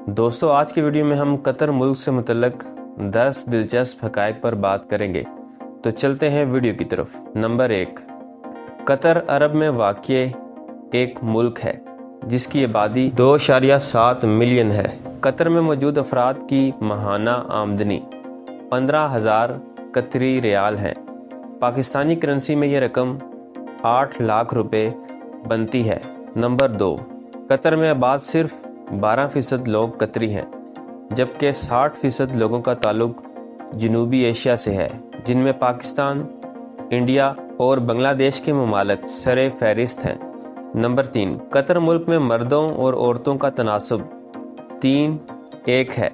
दोस्तों आज की वीडियो में हम कतर मुल्क से मुतल्लक 10 दिलचस्प हक़ाइक़ पर बात करेंगे। तो चलते हैं वीडियो की तरफ। नंबर 1, कतर अरब में वाक़िए एक मुल्क है जिसकी आबादी 2.7 मिलियन है। कतर में मौजूद अफराद की माहाना आमदनी 15,000 कतरी रियाल है। पाकिस्तानी करेंसी में यह रकम 8 लाख रुपए बनती है। नंबर 2, कतर में आबाद सिर्फ 12% लोग कतरी हैं, जबकि 60% लोगों का ताल्लुक जनूबी एशिया से है, जिनमें पाकिस्तान, इंडिया और बांग्लादेश के ममालिक सरे फहरिस्त हैं। नंबर 3, कतर मुल्क में मर्दों और औरतों का तनासब 3:1 है,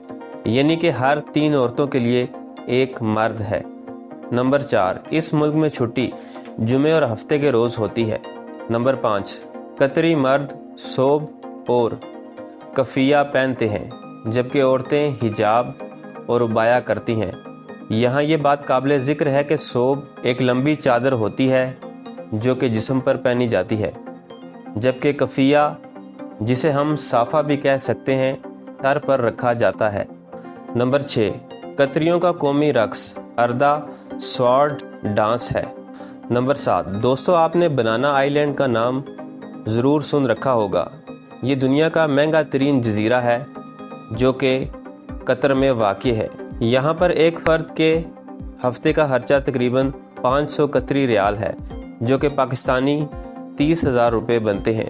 यानी कि हर 3 औरतों के लिए एक मर्द है। नंबर 4, इस मुल्क में छुट्टी जुमे और हफ्ते के रोज़ होती है। नंबर 5, कतरी मर्द सोब और कफ़िया पहनते हैं, जबकि औरतें हिजाब और उबाया करती हैं। यहाँ ये बात काबिल ज़िक्र है कि सोब एक लंबी चादर होती है जो कि जिस्म पर पहनी जाती है, जबकि कफ़िया, जिसे हम साफ़ा भी कह सकते हैं, सर पर रखा जाता है। नंबर 6, कतरियों का कौमी रक्स अर्दा स्वॉर्ड डांस है। नंबर 7, दोस्तों आपने बनाना आइलैंड का नाम ज़रूर सुन रखा होगा। ये दुनिया का महंगा तरीन जजीरा है जो कि कतर में वाक़ई है। यहाँ पर एक फ़र्द के हफ्ते का खर्चा तकरीबन 500 कतरी रियाल है, जो कि पाकिस्तानी 30,000 रुपये बनते हैं।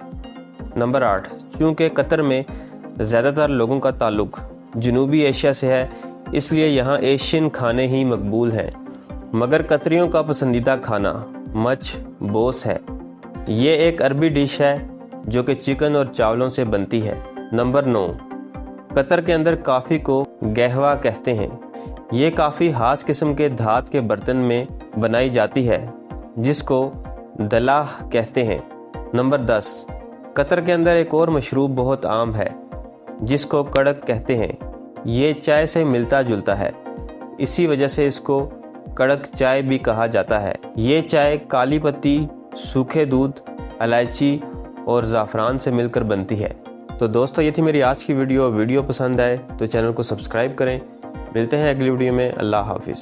नंबर 8, चूँकि कतर में ज़्यादातर लोगों का ताल्लुक जनूबी एशिया से है, इसलिए यहाँ एशियन खाने ही मकबूल हैं, मगर कतरियों का पसंदीदा खाना मच बोस है। ये एक अरबी डिश है जो कि चिकन और चावलों से बनती है। नंबर 9, कतर के अंदर काफ़ी को गहवा कहते हैं। ये काफ़ी खास किस्म के धात के बर्तन में बनाई जाती है जिसको दलाह कहते हैं। नंबर 10, कतर के अंदर एक और मशरूब बहुत आम है जिसको कड़क कहते हैं। ये चाय से मिलता जुलता है, इसी वजह से इसको कड़क चाय भी कहा जाता है। ये चाय काली पत्ती, सूखे दूध, इलायची और ज़ाफ़रान से मिलकर बनती है। तो दोस्तों ये थी मेरी आज की वीडियो पसंद आए तो चैनल को सब्सक्राइब करें। मिलते हैं अगली वीडियो में। अल्लाह हाफिज़।